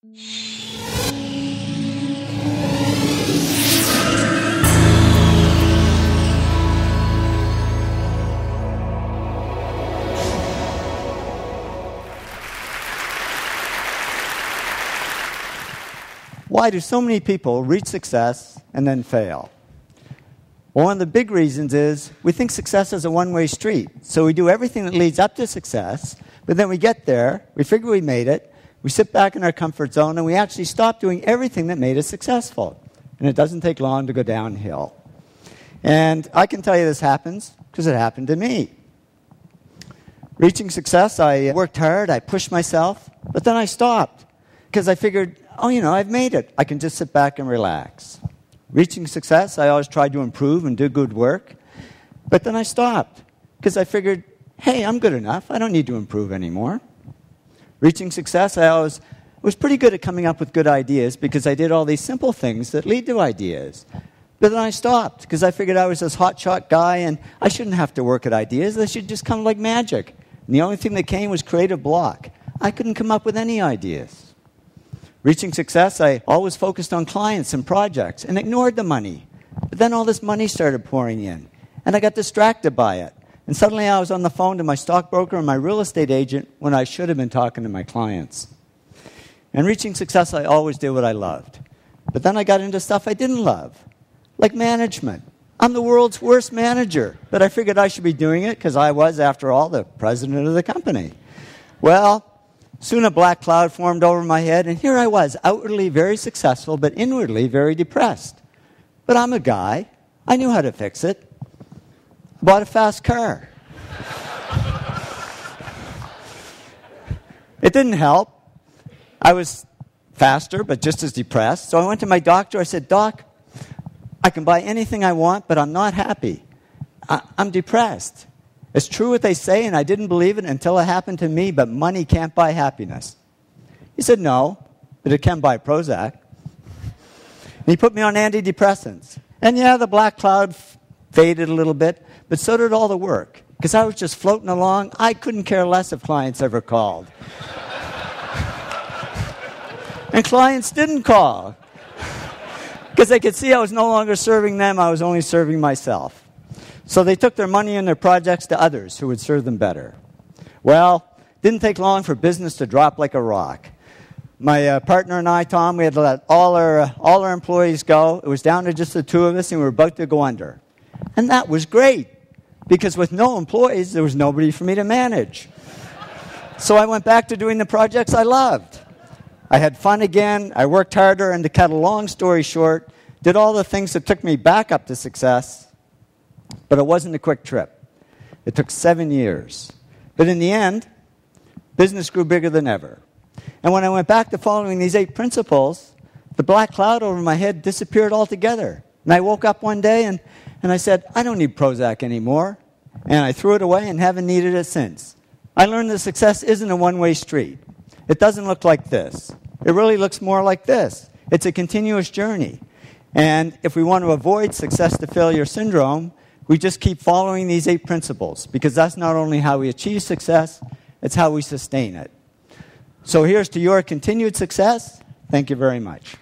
Why do so many people reach success and then fail? Well, one of the big reasons is we think success is a one-way street. So we do everything that leads up to success, but then we get there, we figure we made it, we sit back in our comfort zone, and we actually stop doing everything that made us successful. And it doesn't take long to go downhill. And I can tell you this happens because it happened to me. Reaching success, I worked hard, I pushed myself, but then I stopped because I figured, oh, I've made it. I can just sit back and relax. Reaching success, I always tried to improve and do good work. But then I stopped because I figured, hey, I'm good enough. I don't need to improve anymore. Reaching success, I always was pretty good at coming up with good ideas because I did all these simple things that lead to ideas. But then I stopped because I figured I was this hotshot guy and I shouldn't have to work at ideas. They should just come like magic. And the only thing that came was creative block. I couldn't come up with any ideas. Reaching success, I always focused on clients and projects and ignored the money. But then all this money started pouring in, and I got distracted by it. And suddenly I was on the phone to my stockbroker and my real estate agent when I should have been talking to my clients. And reaching success, I always did what I loved. But then I got into stuff I didn't love, like management. I'm the world's worst manager, but I figured I should be doing it because I was, after all, the president of the company. Well, soon a black cloud formed over my head, and here I was, outwardly very successful, but inwardly very depressed. But I'm a guy. I knew how to fix it. I bought a fast car. It didn't help. I was faster, but just as depressed. So I went to my doctor. I said, Doc, I can buy anything I want, but I'm not happy. I'm depressed. It's true what they say, and I didn't believe it until it happened to me, but money can't buy happiness. He said, no, but it can buy Prozac. And he put me on antidepressants. And yeah, the black cloud faded a little bit, but so did all the work. Because I was just floating along. I couldn't care less if clients ever called. And clients didn't call. Because they could see I was no longer serving them, I was only serving myself. So they took their money and their projects to others who would serve them better. Well, didn't take long for business to drop like a rock. My partner and I, Tom, we had to let all our employees go. It was down to just the two of us, and we were about to go under. And that was great, because with no employees, there was nobody for me to manage. So I went back to doing the projects I loved. I had fun again, I worked harder, and to cut a long story short, did all the things that took me back up to success. But it wasn't a quick trip. It took 7 years. But in the end, business grew bigger than ever. And when I went back to following these 8 principles, the black cloud over my head disappeared altogether. And I woke up one day and I said, I don't need Prozac anymore. And I threw it away and haven't needed it since. I learned that success isn't a one-way street. It doesn't look like this. It really looks more like this. It's a continuous journey. And if we want to avoid success to failure syndrome, we just keep following these 8 principles, because that's not only how we achieve success, it's how we sustain it. So here's to your continued success. Thank you very much.